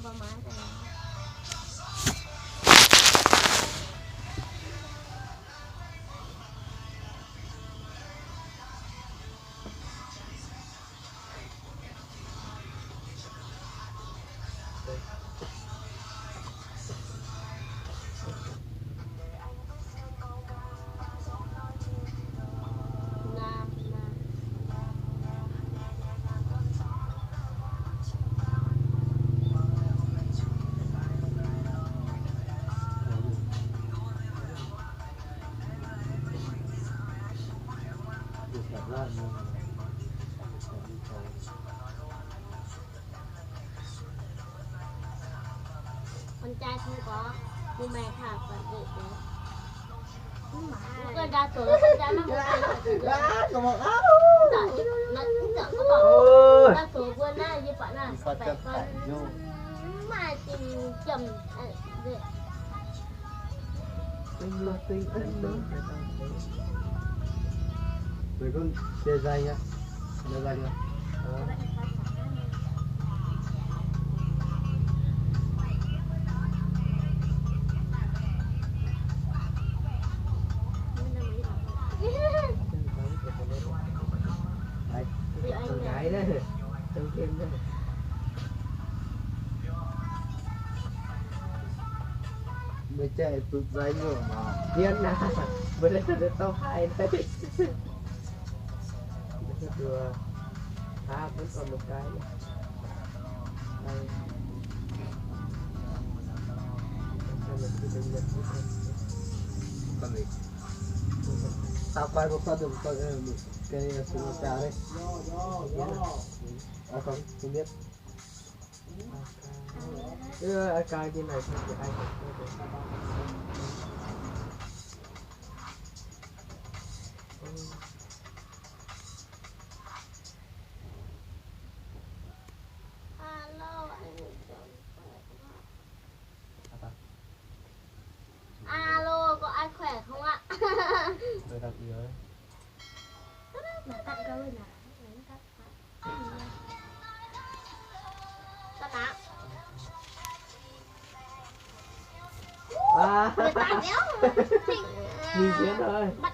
Ba má đây. Con trai không có, nhưng mẹ thả và vậy đấy. Cái đa số con trai nó không có. Nó có bảo đa số con này như bạn là phải con mà tìm chầm vậy. Rồi con chơi dây nhá, chơi dây nhá. Con gái đấy, trong game đấy. Mới chạy tụt dây nữa mà điên na, mới lấy được tao hai đấy. Được, vẫn còn một cái nữa. Đây. Con gì? Tao quay một con đường con cái xuống trà đấy. Không biết. Cái như này thì ai cũng Alo, có ai khỏe không ạ? tôi đặt gì đấy. Mà tắt câu nè. Tắt á. À. Người ta đéo. Nhìn xuyến rồi. Bắt